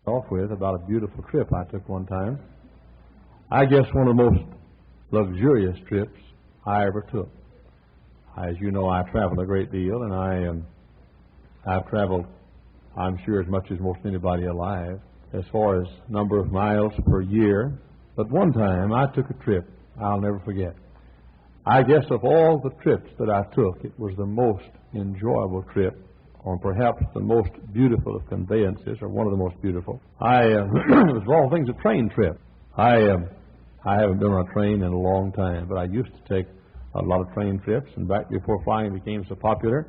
Off with about a beautiful trip I took one time. I guess one of the most luxurious trips I ever took. As you know, I travel a great deal, and I've traveled, I'm sure, as much as most anybody alive, as far as number of miles per year. But one time I took a trip I'll never forget. I guess of all the trips that I took, it was the most enjoyable trip, or perhaps the most beautiful of conveyances, or one of the most beautiful. It was of all things a train trip. I haven't been on a train in a long time, but I used to take a lot of train trips, and back before flying became so popular,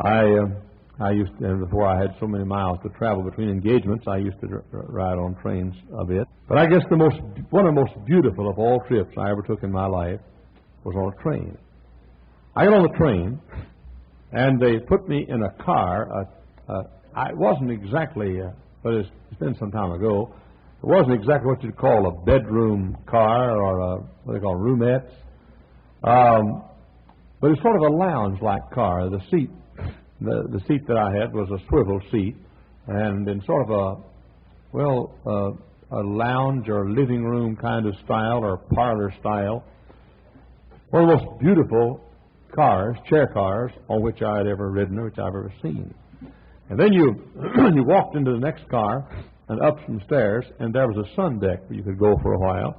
I used to, and before I had so many miles to travel between engagements, I used to ride on trains a bit. But I guess one of the most beautiful of all trips I ever took in my life was on a train. I got on the train, and they put me in a car. It wasn't exactly, but it's been some time ago. It wasn't exactly what you'd call a bedroom car or what they call roomettes. But it's sort of a lounge-like car. The seat that I had was a swivel seat, and in sort of a lounge or living room kind of style or parlor style. One of the most beautiful cars, chair cars, on which I had ever ridden or which I've ever seen. And then you walked into the next car and up some stairs, and there was a sun deck where you could go for a while.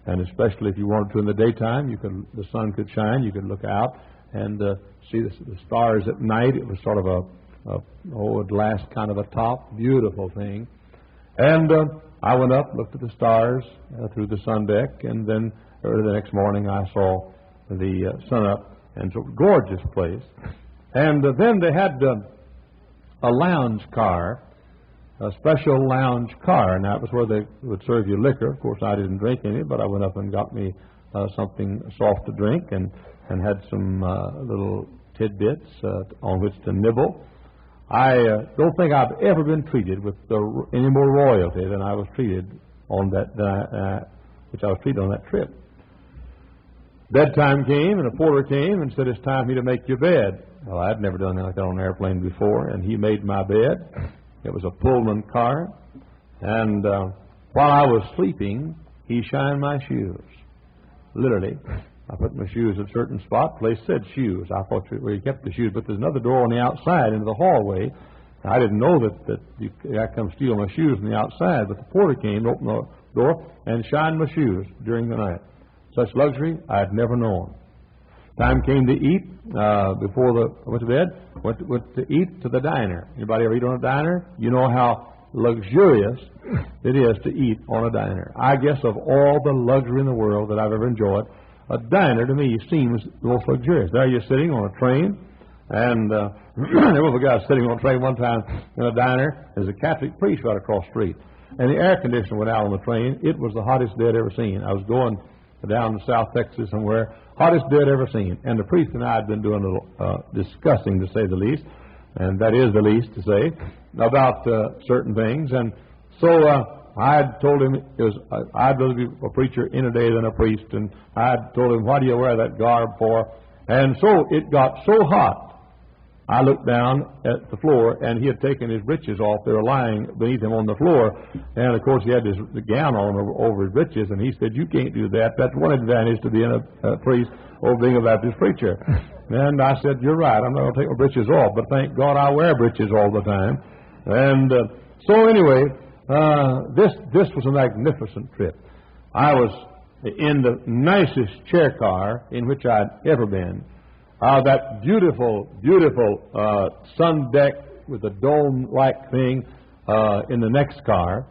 And especially if you wanted to in the daytime, the sun could shine, you could look out and see the stars at night. It was sort of a glass kind of a top, beautiful thing. And I went up, looked at the stars through the sun deck, and then early the next morning I saw the sun up, and it's a gorgeous place. And then they had a lounge car, a special lounge car, and that was where they would serve you liquor. Of course, I didn't drink any, but I went up and got me something soft to drink and had some little tidbits on which to nibble. I don't think I've ever been treated with any more royalty than I was treated on which I was treated on that trip. Bedtime came, and a porter came and said, "It's time for me to make your bed." Well, I'd never done anything like that on an airplane before, and he made my bed. It was a Pullman car, and while I was sleeping, he shined my shoes. Literally, I put my shoes at a certain spot. The place said shoes. I thought where you kept the shoes, but there's another door on the outside into the hallway. I didn't know that you could come steal my shoes from the outside, but the porter came, opened the door, and shined my shoes during the night. Such luxury I had never known. Time came to eat. Before I went to bed, went to eat to the diner. Anybody ever eat on a diner? You know how luxurious it is to eat on a diner. I guess of all the luxury in the world that I've ever enjoyed, a diner to me seems the most luxurious. There you're sitting on a train, and there was a guy sitting on a train one time in a diner. There's a Catholic priest right across the street, and the air conditioner went out on the train. It was the hottest day I'd ever seen. I was going down to South Texas somewhere, hottest day I'd ever seen. And the priest and I had been doing a little discussing, to say the least, and that is the least to say, about certain things. And so I had told him I'd rather be a preacher in a day than a priest, and I had told him, "Why do you wear that garb for?" And so it got so hot, I looked down at the floor, and he had taken his breeches off. They were lying beneath him on the floor. And, of course, he had the gown on over his breeches. And he said, "You can't do that. That's one advantage to being a priest over being a Baptist preacher." And I said, "You're right. I'm not going to take my breeches off. But thank God I wear breeches all the time." And so, anyway, this was a magnificent trip. I was in the nicest chair car in which I'd ever been. That beautiful, beautiful sun deck with a dome-like thing in the next car.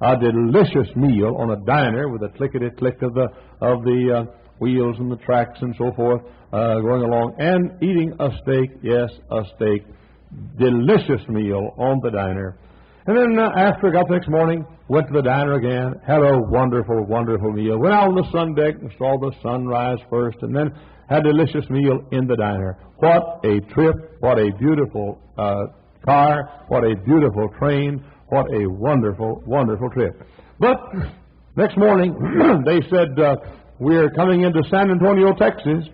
A delicious meal on a diner with a clickety-click of the wheels and the tracks and so forth going along, and eating a steak, yes, a steak. Delicious meal on the diner. And then after I got the next morning, went to the diner again, had a wonderful, wonderful meal. Went out on the sun deck and saw the sunrise first, and then had a delicious meal in the diner. What a trip, what a beautiful car, what a beautiful train, what a wonderful, wonderful trip. But next morning, they said, "We're coming into San Antonio, Texas."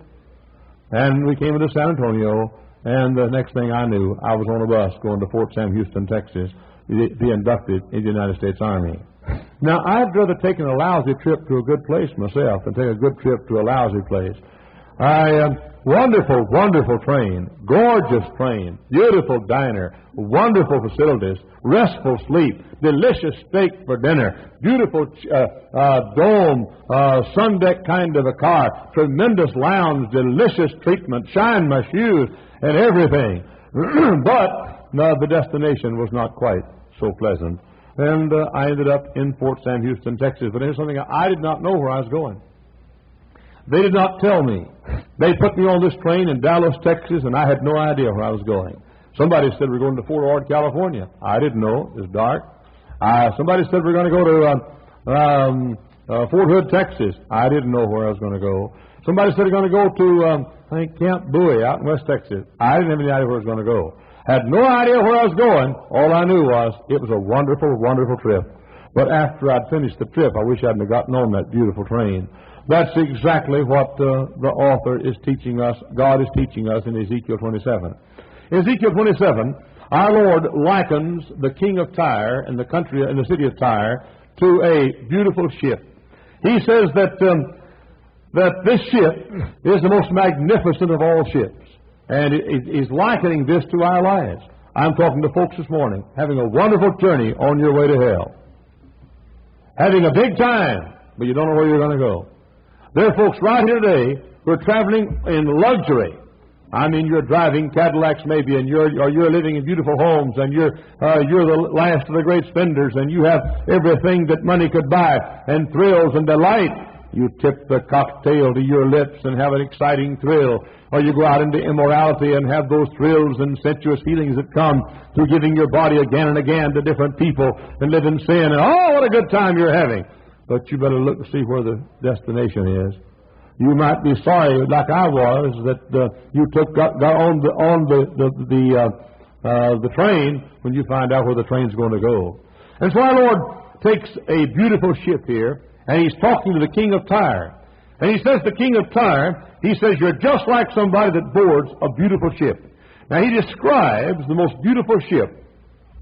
And we came into San Antonio, and the next thing I knew, I was on a bus going to Fort Sam Houston, Texas. be inducted in the United States Army. Now, I'd rather take a lousy trip to a good place myself than take a good trip to a lousy place. Wonderful, wonderful train, gorgeous train, beautiful diner, wonderful facilities, restful sleep, delicious steak for dinner, beautiful dome, sun deck kind of a car, tremendous lounge, delicious treatment, shine my shoes, and everything. But no, the destination was not quite so pleasant. And I ended up in Fort Sam Houston, Texas. But here's something, I did not know where I was going. They did not tell me. They put me on this train in Dallas, Texas, and I had no idea where I was going. Somebody said we're going to Fort Ord, California. I didn't know. It was dark. Somebody said we're going to go to Fort Hood, Texas. I didn't know where I was going to go. Somebody said we're going to go to, I think, Camp Bowie out in West Texas. I didn't have any idea where I was going to go. Had no idea where I was going. All I knew was it was a wonderful, wonderful trip. But after I'd finished the trip, I wish I hadn't gotten on that beautiful train. That's exactly what the author is teaching us, God is teaching us in Ezekiel 27. In Ezekiel 27, our Lord likens the king of Tyre and the country and the city of Tyre to a beautiful ship. He says that this ship is the most magnificent of all ships. And he's likening this to our lives. I'm talking to folks this morning, having a wonderful journey on your way to hell. Having a big time, but you don't know where you're going to go. There are folks right here today who are traveling in luxury. I mean, you're driving Cadillacs maybe, and you're living in beautiful homes, and you're the last of the great spenders, and you have everything that money could buy, and thrills and delight. You tip the cocktail to your lips and have an exciting thrill. Or you go out into immorality and have those thrills and sensuous feelings that come through giving your body again and again to different people and live in sin. And oh, what a good time you're having. But you better look and see where the destination is. You might be sorry, like I was, that you got on the train when you find out where the train's going to go. And so our Lord takes a beautiful ship here, and he's talking to the king of Tyre. And he says, the king of Tyre, he says, you're just like somebody that boards a beautiful ship. Now, he describes the most beautiful ship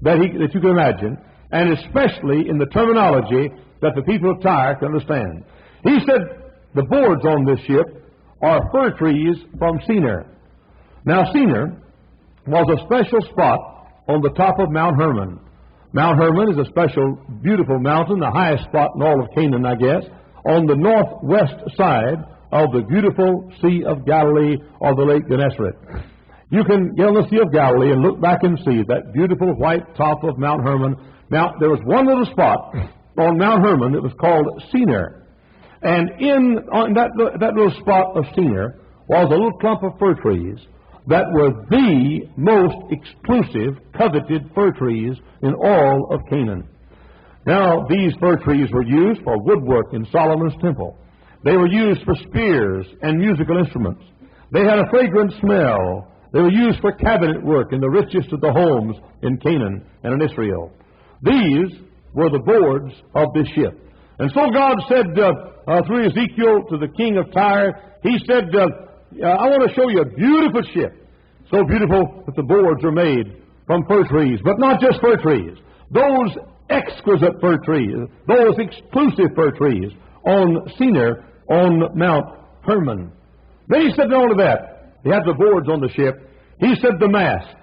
that you can imagine, and especially in the terminology that the people of Tyre can understand. He said, the boards on this ship are fir trees from Senir. Now, Senir was a special spot on the top of Mount Hermon. Mount Hermon is a special, beautiful mountain, the highest spot in all of Canaan, I guess, on the northwest side of the beautiful Sea of Galilee or the Lake Gennesaret. You can get on the Sea of Galilee and look back and see that beautiful white top of Mount Hermon. Now, there was one little spot on Mount Hermon that was called Senir. And on that little spot of Senir was a little clump of fir trees that were the most exclusive, coveted fir trees in all of Canaan. Now, these fir trees were used for woodwork in Solomon's temple. They were used for spears and musical instruments. They had a fragrant smell. They were used for cabinet work in the richest of the homes in Canaan and in Israel. These were the boards of this ship. And so God said through Ezekiel to the king of Tyre, he said, I want to show you a beautiful ship. So beautiful that the boards are made from fir trees, but not just fir trees. Those exquisite fir trees, those exclusive fir trees on Senir, on Mount Hermon. Then he said not only that, he had the boards on the ship. He said the mast.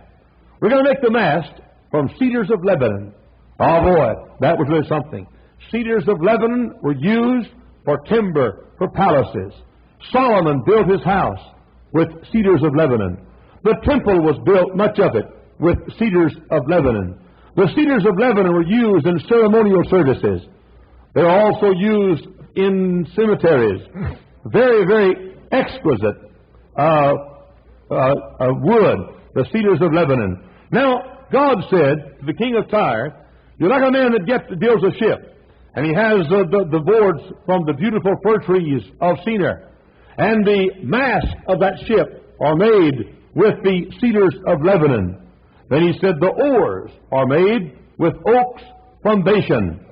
We're going to make the mast from cedars of Lebanon. Oh boy, that was really something. Cedars of Lebanon were used for timber, for palaces. Solomon built his house with cedars of Lebanon. The temple was built, much of it, with cedars of Lebanon. The cedars of Lebanon were used in ceremonial services. They were also used in cemeteries. Very, very exquisite wood, the cedars of Lebanon. Now, God said to the king of Tyre, you're like a man that builds a ship, and he has the boards from the beautiful fir trees of Senir. And the mast of that ship are made with the cedars of Lebanon. Then he said the oars are made with oaks from Bashan.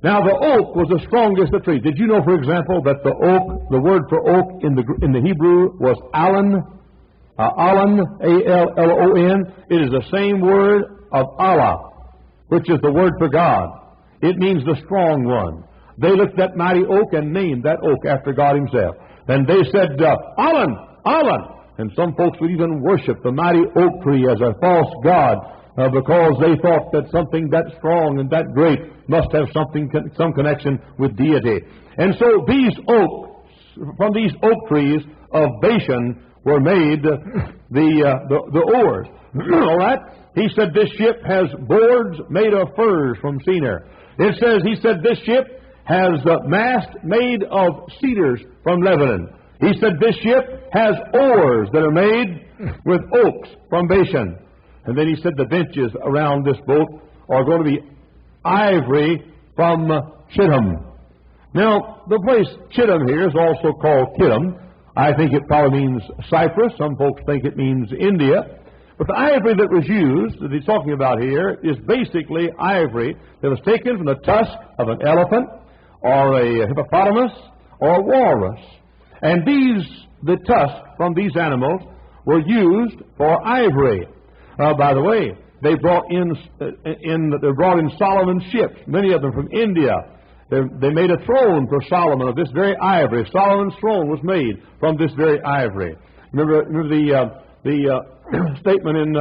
Now the oak was the strongest of trees. Did you know, for example, that the oak, the word for oak in the Hebrew was alon? Alon, A-L-L-O-N. It is the same word of Allah. which is the word for God. It means the strong one. They looked at that mighty oak and named that oak after God himself. And they said, Allen, Allen. And some folks would even worship the mighty oak tree as a false god because they thought that something that strong and that great must have some connection with deity. And so these oaks, from these oak trees of Bashan, were made the oars. All right? He said this ship has boards made of firs from Shinar. He said this ship has the mast made of cedars from Lebanon. He said this ship has oars that are made with oaks from Bashan. And then he said the benches around this boat are going to be ivory from Chittim. Now, the place Chittim here is also called Kittim. I think it probably means Cyprus. Some folks think it means India. But the ivory that was used, that he's talking about here, is basically ivory that was taken from the tusk of an elephant or a hippopotamus or a walrus. And the tusks from these animals were used for ivory. By the way, they brought in Solomon's ships, many of them from India. They made a throne for Solomon of this very ivory. Solomon's throne was made from this very ivory. Remember the statement in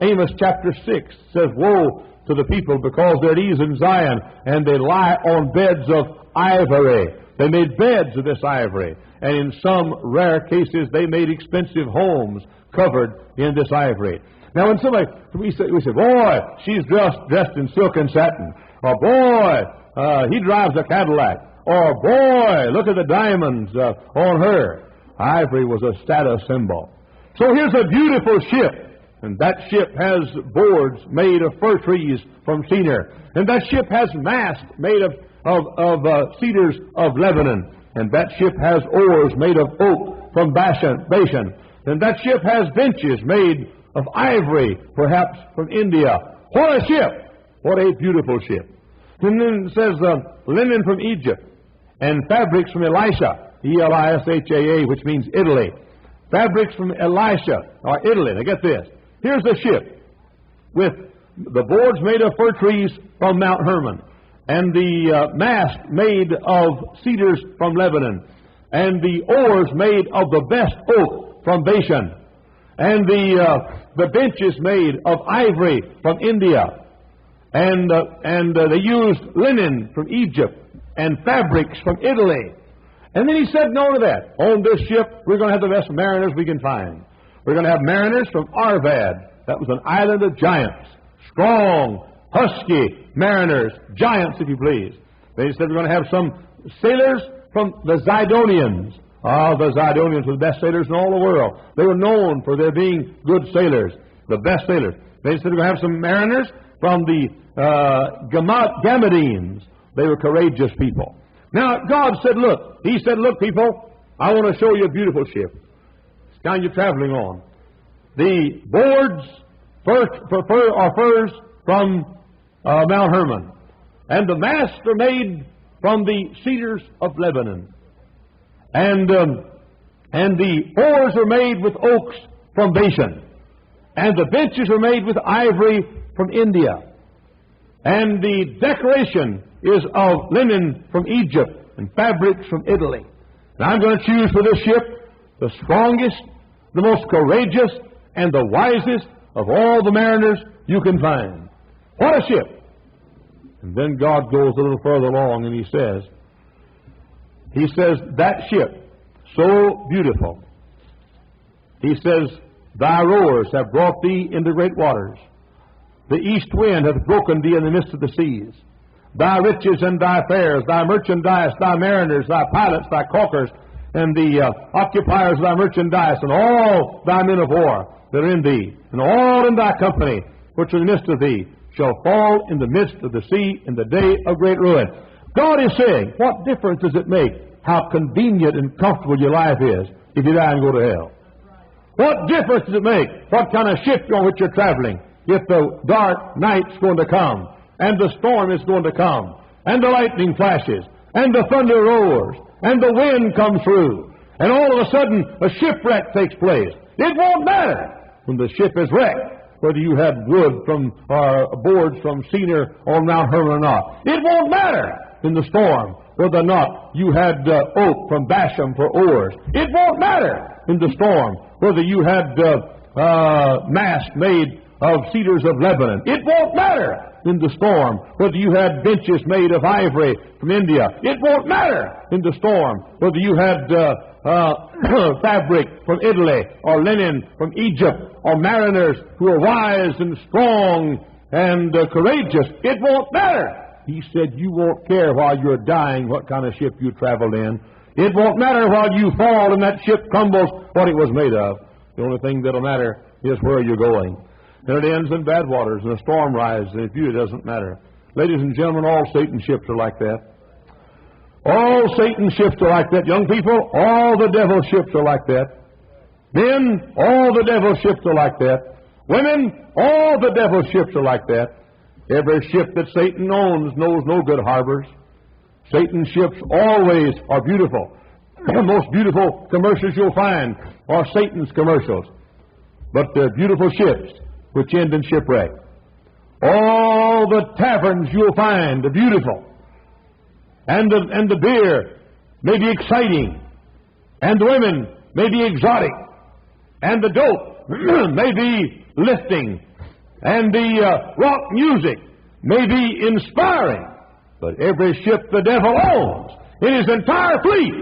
Amos chapter 6 says, "Woe to the people because they're at ease in Zion, and they lie on beds of ivory." They made beds of this ivory, and in some rare cases they made expensive homes covered in this ivory. Now, when we say, "Boy, she's dressed in silk and satin," or "Boy, he drives a Cadillac," or "Boy, look at the diamonds on her." Ivory was a status symbol. So here's a beautiful ship, and that ship has boards made of fir trees from Shinar, and that ship has masts made of cedars of Lebanon, and that ship has oars made of oak from Bashan, and that ship has benches made of ivory, perhaps from India. What a ship! What a beautiful ship! And then it says linen from Egypt, and fabrics from Elisha, Elishaa, which means Italy. Fabrics from Elisha, or Italy. Now get this. Here's a ship with the boards made of fir trees from Mount Hermon, and the mast made of cedars from Lebanon, and the oars made of the best oak from Bashan, and the benches made of ivory from India, and they used linen from Egypt and fabrics from Italy. And then he said no to that. On this ship, we're going to have the best mariners we can find. We're going to have mariners from Arvad. That was an island of giants. Strong, husky mariners. Giants, if you please. Then he said we're going to have some sailors from the Zidonians. The Zidonians were the best sailors in all the world. They were known for their being good sailors, the best sailors. Then he said we're going to have some mariners from the Gamadines. They were courageous people. Now, God said, look, he said, look, people, I want to show you a beautiful ship. It's the kind you're traveling on. The boards are firs from Mount Hermon, and the masts are made from the cedars of Lebanon, and the oars are made with oaks from Bashan, and the benches are made with ivory from India, and the decoration is of linen from Egypt and fabrics from Italy. And I'm going to choose for this ship the strongest, the most courageous, and the wisest of all the mariners you can find. What a ship! And then God goes a little further along and he says, that ship, so beautiful, he says, thy rowers have brought thee into great waters. The east wind hath broken thee in the midst of the seas. Thy riches and thy fares, thy merchandise, thy mariners, thy pilots, thy caulkers, and the occupiers of thy merchandise, and all thy men of war that are in thee, and all in thy company, which are in the midst of thee, shall fall in the midst of the sea in the day of great ruin. God is saying, what difference does it make how convenient and comfortable your life is if you die and go to hell? What difference does it make what kind of ship on which you're traveling if the dark night's going to come, and the storm is going to come, and the lightning flashes, and the thunder roars, and the wind comes through, and all of a sudden a shipwreck takes place? It won't matter when the ship is wrecked. whether you had wood from or boards from Cedar on Mount Hermon or not. It won't matter in the storm whether or not you had oak from Bashan for oars. It won't matter in the storm whether you had mast made of cedars of Lebanon. It won't matter in the storm whether you had benches made of ivory from India. It won't matter in the storm whether you had fabric from Italy or linen from Egypt or mariners who are wise and strong and courageous. It won't matter. He said, you won't care while you're dying what kind of ship you traveled in. It won't matter while you fall and that ship crumbles what it was made of. The only thing that'll matter is where you're going. And it ends in bad waters, and a storm rises, and if you, it doesn't matter. Ladies and gentlemen, all Satan's ships are like that. All Satan's ships are like that. Young people, all the devil's ships are like that. Men, all the devil's ships are like that. Women, all the devil's ships are like that. Every ship that Satan owns knows no good harbors. Satan's ships always are beautiful. The most beautiful commercials you'll find are Satan's commercials. But they're beautiful ships which end in shipwreck. All the taverns you'll find are beautiful. And the beer may be exciting. And the women may be exotic. And the dope may be lifting. And the rock music may be inspiring. But every ship the devil owns in his entire fleet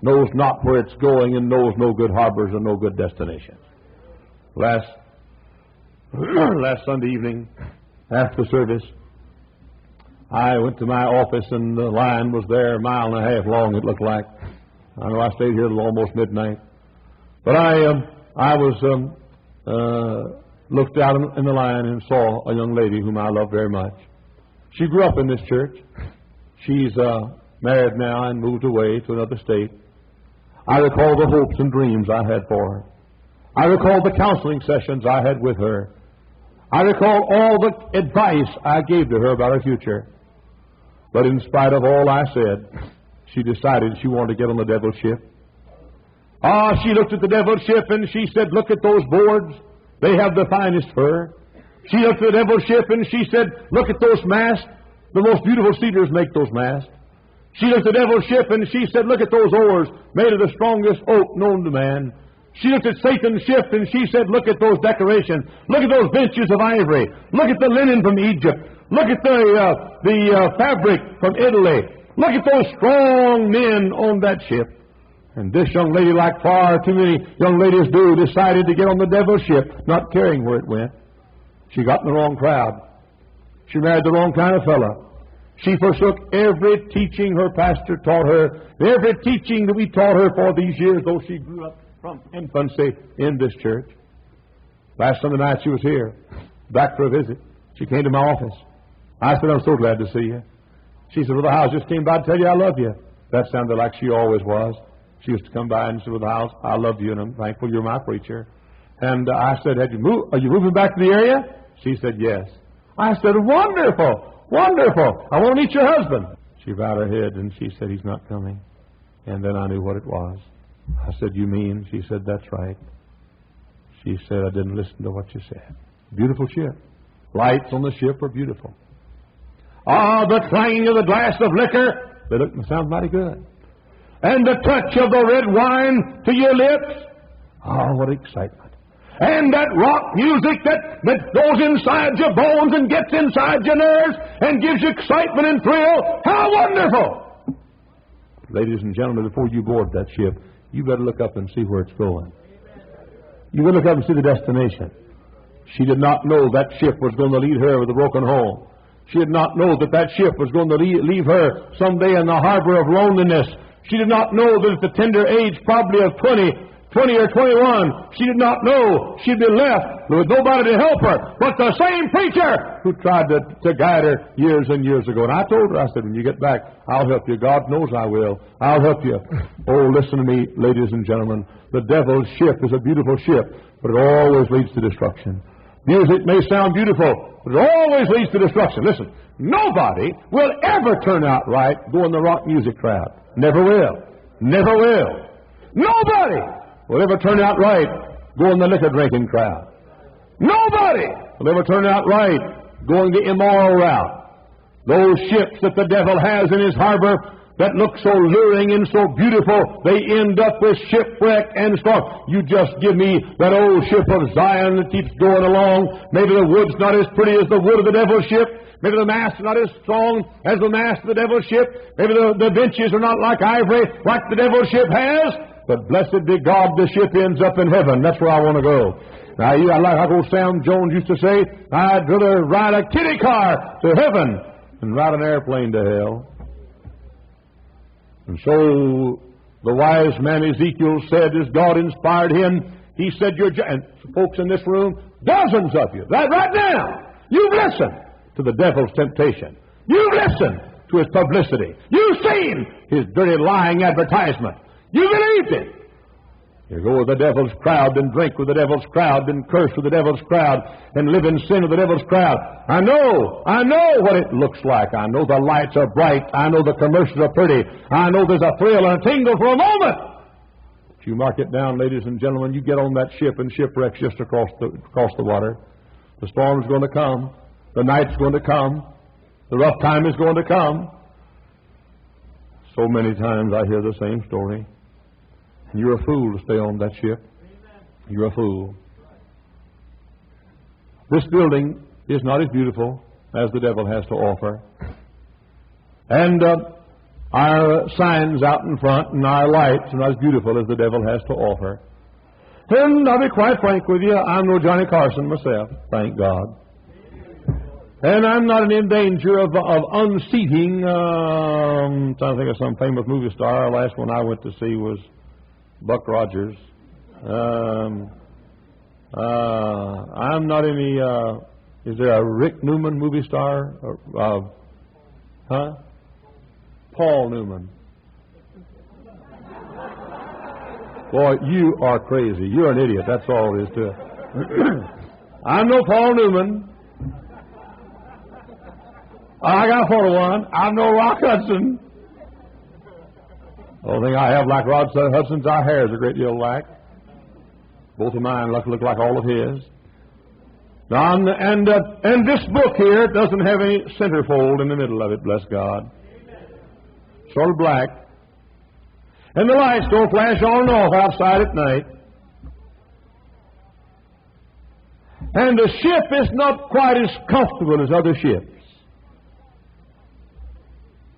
knows not where it's going and knows no good harbors and no good destinations. Last Sunday evening, after service, I went to my office and the line was there a mile and a half long, it looked like. I know I stayed here till almost midnight. But I looked out in the line and saw a young lady whom I love very much. She grew up in this church. She's married now and moved away to another state. I recall the hopes and dreams I had for her. I recall the counseling sessions I had with her. I recall all the advice I gave to her about her future. But in spite of all I said, she decided she wanted to get on the devil's ship. She looked at the devil's ship and she said, look at those boards. They have the finest fur. She looked at the devil's ship and she said, look at those masts. The most beautiful cedars make those masts. She looked at the devil's ship and she said, look at those oars made of the strongest oak known to man. She looked at Satan's ship and she said, look at those decorations. Look at those benches of ivory. Look at the linen from Egypt. Look at the fabric from Italy. Look at those strong men on that ship. And this young lady, like far too many young ladies do, decided to get on the devil's ship, not caring where it went. She got in the wrong crowd. She married the wrong kind of fellow. She forsook every teaching her pastor taught her, every teaching that we taught her for these years, though she grew up from infancy in this church. Last Sunday night she was here, back for a visit. She came to my office. I said, I'm so glad to see you. She said, Brother Hyles, just came by to tell you I love you. That sounded like she always was. She used to come by and say, Brother Hyles, I love you and I'm thankful you're my preacher. And I said, are you moving back to the area? She said, yes. I said, wonderful, wonderful. I want to meet your husband. She bowed her head and she said, he's not coming. And then I knew what it was. I said, you mean? She said, that's right. She said, I didn't listen to what you said. Beautiful ship. Lights on the ship were beautiful. The clanging of the glass of liquor. They look and sound mighty good. And the touch of the red wine to your lips. What excitement. And that rock music that goes inside your bones and gets inside your nerves and gives you excitement and thrill. How wonderful! Ladies and gentlemen, before you board that ship, you better look up and see where it's going. You better look up and see the destination. She did not know that ship was going to lead her with a broken home. She did not know that that ship was going to leave her someday in the harbor of loneliness. She did not know that at the tender age probably of 20 or 21, she did not know she'd be left with nobody to help her but the same preacher who tried to guide her years and years ago. And I told her, I said, when you get back, I'll help you. God knows I will. I'll help you. Oh, listen to me, ladies and gentlemen. The devil's ship is a beautiful ship, but it always leads to destruction. Music may sound beautiful, but it always leads to destruction. Listen, nobody will ever turn out right go in the rock music crowd. Never will. Never will. Nobody will ever turn out right go in the liquor drinking crowd. Nobody will ever turn out right going the immoral route. Those ships that the devil has in his harbor that look so luring and so beautiful, they end up with shipwreck and storm. You just give me that old ship of Zion that keeps going along. Maybe the wood's not as pretty as the wood of the devil's ship. Maybe the mast is not as strong as the mast of the devil's ship. Maybe the benches are not like ivory like the devil's ship has. But blessed be God, the ship ends up in heaven. That's where I want to go. Now, like old Sam Jones used to say, I'd rather ride a kiddie car to heaven than ride an airplane to hell. And so the wise man Ezekiel said, as God inspired him, he said, and folks in this room, dozens of you, right now, you've listened to the devil's temptation. You've listened to his publicity. You've seen his dirty lying advertisement. You believed it. You go with the devil's crowd and drink with the devil's crowd and curse with the devil's crowd and live in sin with the devil's crowd. I know what it looks like. I know the lights are bright. I know the commercials are pretty. I know there's a thrill and a tingle for a moment. But you mark it down, ladies and gentlemen, you get on that ship and shipwreck's just across the water. The storm's going to come. The night's going to come. The rough time is going to come. So many times I hear the same story. And you're a fool to stay on that ship. You're a fool. This building is not as beautiful as the devil has to offer. And our signs out in front and our lights are not as beautiful as the devil has to offer. And I'll be quite frank with you, I'm no Johnny Carson myself, thank God. And I'm not in danger of unseating. I'm trying to think of some famous movie star. The last one I went to see was Buck Rogers. I'm not any. Is there a Rick Newman movie star? Paul Newman. Boy, you are crazy. You're an idiot. That's all it is to it. I'm no Paul Newman. I got a photo one. I'm no Rock Hudson. The only thing I have like Rod Hudson's, our hair is a great deal alike. Both of mine look like all of his. Now, and this book here doesn't have any centerfold in the middle of it, bless God. Sort of black. And the lights don't flash on and off outside at night. And the ship is not quite as comfortable as other ships.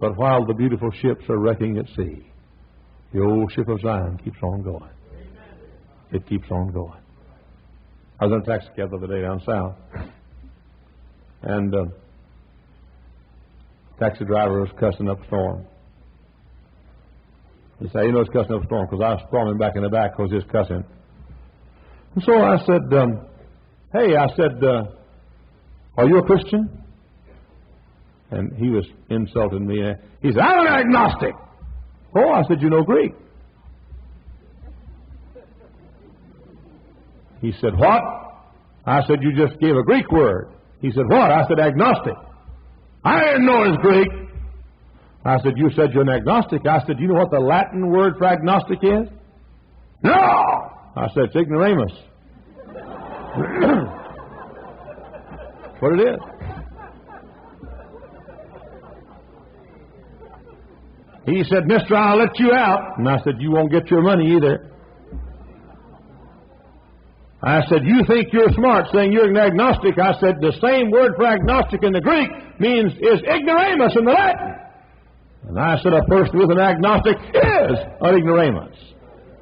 But while the beautiful ships are wrecking at sea, the old ship of Zion keeps on going. It keeps on going. I was in a taxi cab the other day down south, and the taxi driver was cussing up a storm. He said, "You know it's cussing up a storm because I was storming back in the back because he's cussing." And so I said, "Hey," I said, "are you a Christian?" And he was insulting me. He said, "I'm an agnostic." "Oh," I said, "you know Greek." He said, "What?" I said, "You just gave a Greek word." He said, "What?" I said, "Agnostic." "I didn't know it was Greek." I said, "You said you're an agnostic." I said, "You know what the Latin word for agnostic is?" "No." I said, "It's ignoramus." That's what it is. He said, "Mister, I'll let you out." And I said, "You won't get your money either." I said, "You think you're smart saying you're an agnostic." I said, "The same word for agnostic in the Greek is ignoramus in the Latin." And I said, "A person with an agnostic is an ignoramus.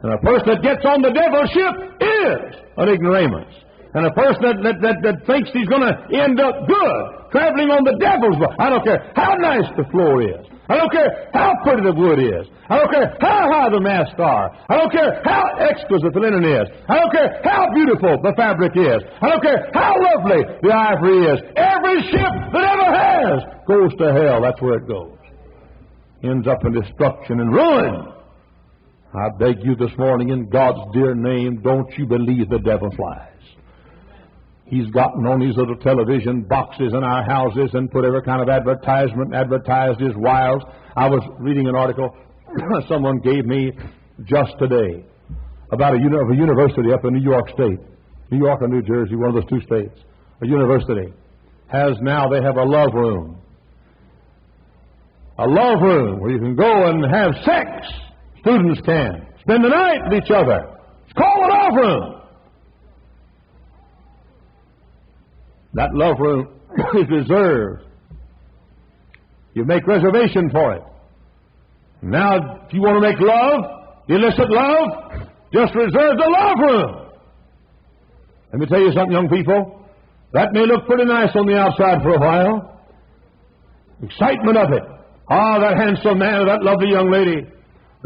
And a person that gets on the devil's ship is an ignoramus. And a person that thinks he's going to end up good traveling on the devil's boat. I don't care how nice the floor is. I don't care how pretty the wood is. I don't care how high the masts are. I don't care how exquisite the linen is. I don't care how beautiful the fabric is. I don't care how lovely the ivory is. Every ship that ever has goes to hell. That's where it goes. Ends up in destruction and ruin. I beg you this morning in God's dear name, don't you believe the devil flies. He's gotten on these little television boxes in our houses and put every kind of advertisement, advertised his wiles. I was reading an article someone gave me just today about a university up in New York State. New York or New Jersey, one of those two states, a university, they have a love room. A love room where you can go and have sex. Students can. Spend the night with each other. It's called a love room. That love room is reserved. You make reservation for it. Now, if you want to make love, illicit love, just reserve the love room. Let me tell you something, young people. That may look pretty nice on the outside for a while. Excitement of it. Ah, that handsome man or that lovely young lady.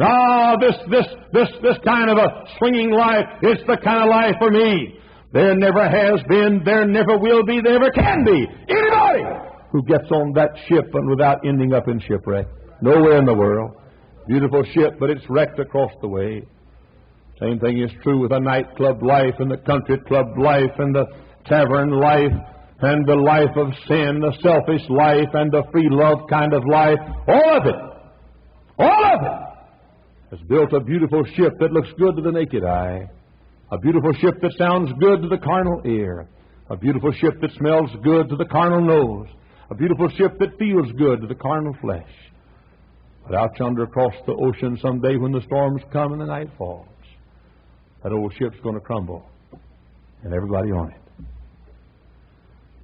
Ah, this kind of a swinging life, it's the kind of life for me. There never has been, there never will be, there never can be anybody who gets on that ship and without ending up in shipwreck. Nowhere in the world. Beautiful ship, but it's wrecked across the way. Same thing is true with the nightclub life and the country club life and the tavern life and the life of sin, the selfish life and the free love kind of life. All of it has built a beautiful ship that looks good to the naked eye, a beautiful ship that sounds good to the carnal ear, a beautiful ship that smells good to the carnal nose, a beautiful ship that feels good to the carnal flesh. But out yonder across the ocean someday when the storms come and the night falls, that old ship's going to crumble and everybody on it.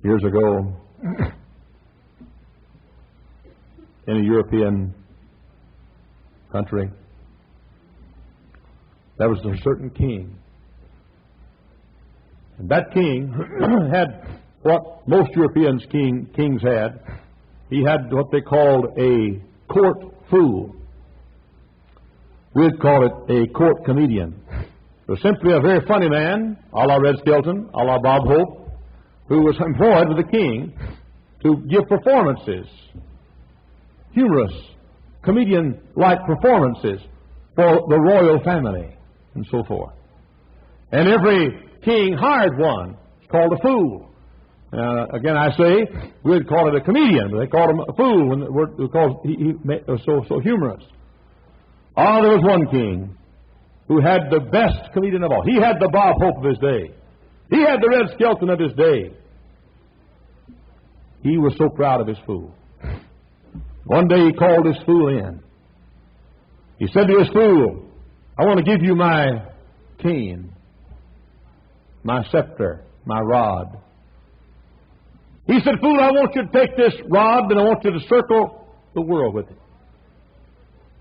Years ago, in a European country, there was a certain king. And that king had what most Europeans kings had. He had what they called a court fool. We'd call it a court comedian. It was simply a very funny man, a la Red Skelton, a la Bob Hope, who was employed with the king to give performances, humorous, comedian-like performances for the royal family and so forth. And every king hired one. It's called a fool. Again, I say, we'd call it a comedian, but they called him a fool because he was so humorous. Ah, there was one king who had the best comedian of all. He had the Bob Hope of his day. He had the Red Skelton of his day. He was so proud of his fool. One day he called his fool in. He said to his fool, I want to give you my cane, my scepter, my rod. He said, fool, I want you to take this rod and I want you to circle the world with it.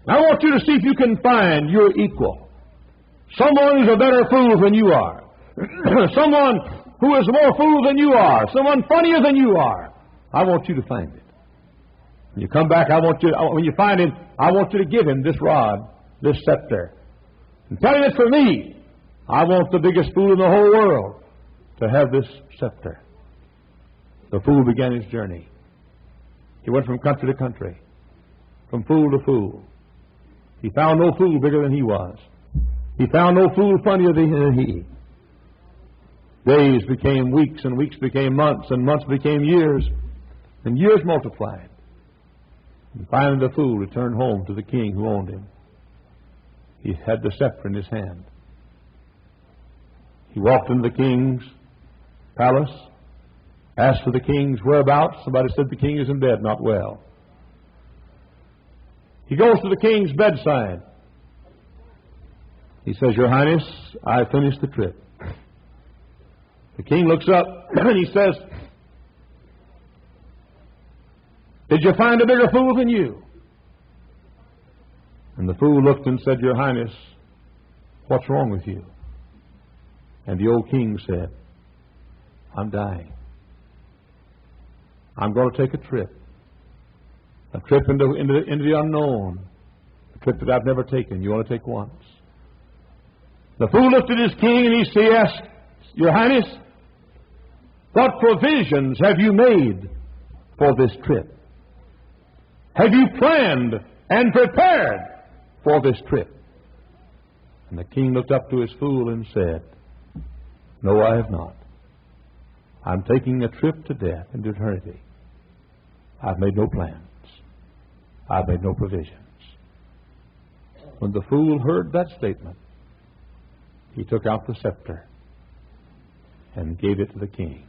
I want you to see if you can find your equal. Someone who's a better fool than you are. Someone who is more fool than you are. Someone funnier than you are. I want you to find it. When you come back, when you find him, I want you to give him this rod, this scepter. And tell him it's for me. I want the biggest fool in the whole world to have this scepter. The fool began his journey. He went from country to country, from fool to fool. He found no fool bigger than he was. He found no fool funnier than he. Days became weeks, and weeks became months, and months became years, and years multiplied. And finally the fool returned home to the king who owned him. He had the scepter in his hand. He walked into the king's palace, asked for the king's whereabouts. Somebody said the king is in bed, not well. He goes to the king's bedside. He says, Your Highness, I finished the trip. The king looks up and he says, Did you find a bigger fool than you? And the fool looked and said, Your Highness, what's wrong with you? And the old king said, I'm dying. I'm going to take a trip into the unknown, a trip that I've never taken. You want to take once? The fool looked at his king and he asked, Your Highness, what provisions have you made for this trip? Have you planned and prepared for this trip? And the king looked up to his fool and said, No, I have not. I'm taking a trip to death and eternity. I've made no plans. I've made no provisions. When the fool heard that statement, he took out the scepter and gave it to the king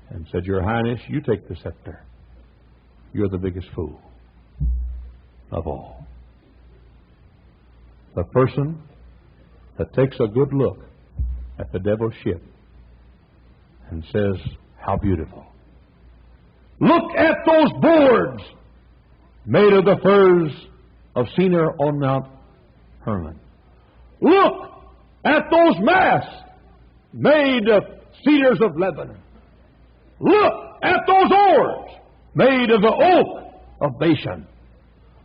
and said, Your Highness, you take the scepter. You're the biggest fool of all. The person that takes a good look at the devil's ship and says, How beautiful. Look at those boards made of the firs of Senir on Mount Hermon. Look at those masts made of cedars of Lebanon. Look at those oars made of the oak of Bashan.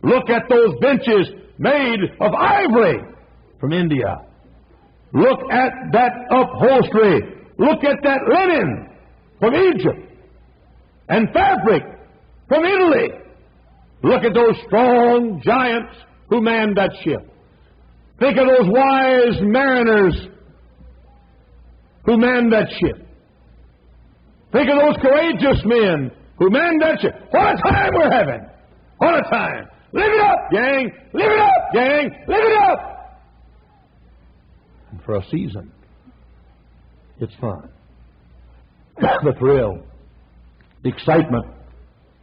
Look at those benches made of ivory from India. Look at that upholstery. Look at that linen from Egypt. And fabric from Italy. Look at those strong giants who manned that ship. Think of those wise mariners who manned that ship. Think of those courageous men who manned that ship. What a time we're having! What a time! Live it up, gang! Live it up, gang! Live it up! And for a season, it's fun. The thrill, the excitement,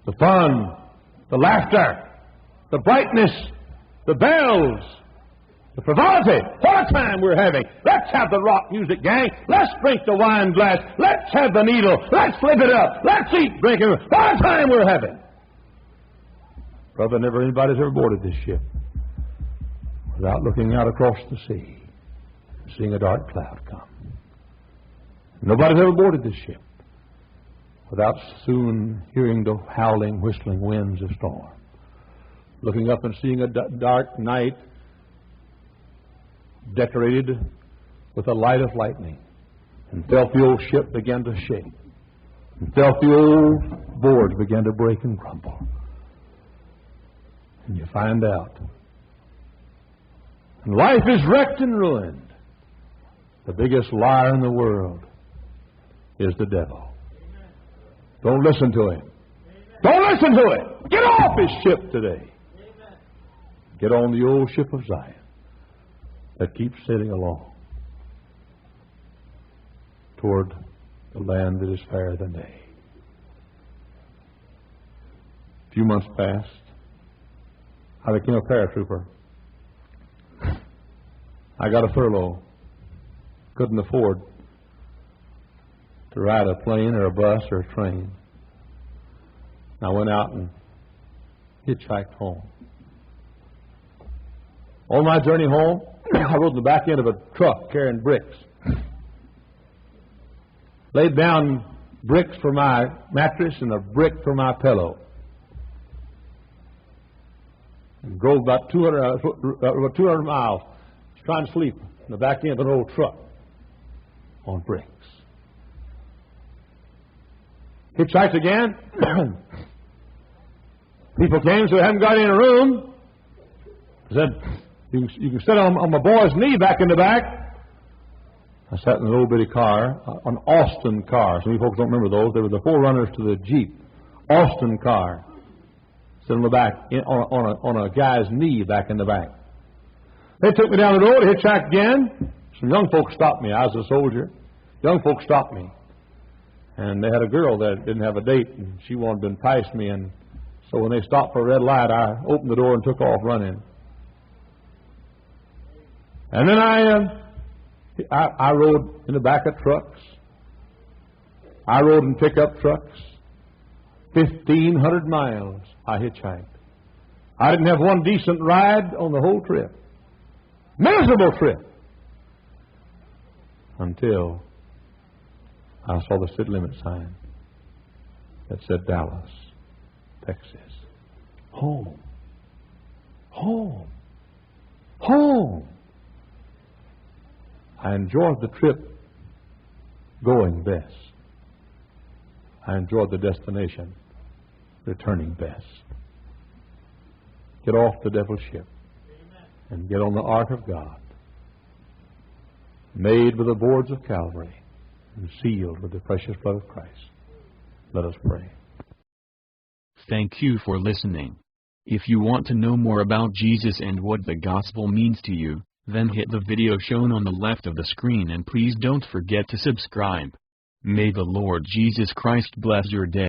the fun, the laughter, the brightness, the bells, the frivolity. What a time we're having. Let's have the rock music, gang. Let's drink the wine glass. Let's have the needle. Let's flip it up. Let's eat, drink, and what a time we're having. Brother, never anybody's ever boarded this ship without looking out across the sea and seeing a dark cloud come. Nobody's ever boarded this ship without soon hearing the howling, whistling winds of storm. Looking up and seeing a dark night decorated with a light of lightning, and felt the old ship begin to shake, and felt the old boards begin to break and crumble. And you find out, and life is wrecked and ruined. The biggest liar in the world is the devil. Don't listen to him. Don't listen to it. Get off his ship today. Get on the old ship of Zion that keeps sailing along toward the land that is fairer than day. A few months passed. I became a paratrooper. I got a furlough. Couldn't afford to ride a plane or a bus or a train. I went out and hitchhiked home. On my journey home, I rode in the back end of a truck carrying bricks. Laid down bricks for my mattress and a brick for my pillow. And drove about 200 miles trying to sleep in the back end of an old truck on bricks. Hitchhiked again. People came and said, I haven't got in a room. I said, you can sit on my boy's knee back in the back. I sat in an old bitty car, an Austin car. Some of you folks don't remember those. They were the forerunners to the Jeep. Austin car. Sit on the back, on a guy's knee back in the back. They took me down the road, hitchhiked again. Some young folks stopped me. I was a soldier. Young folks stopped me. And they had a girl that didn't have a date, and she wanted to entice me. And so when they stopped for a red light, I opened the door and took off running. And then I rode in the back of trucks. I rode in pickup trucks. 1,500 miles I hitchhiked. I didn't have one decent ride on the whole trip. Miserable trip. Until I saw the city limit sign that said Dallas, Texas. Home. Home. Home. I enjoyed the trip going best. I enjoyed the destination returning best. Get off the devil's ship and get on the ark of God, made with the boards of Calvary and sealed with the precious blood of Christ. Let us pray. Thank you for listening. If you want to know more about Jesus and what the gospel means to you, Then hit the video shown on the left of the screen and please don't forget to subscribe. May the Lord Jesus Christ bless your day.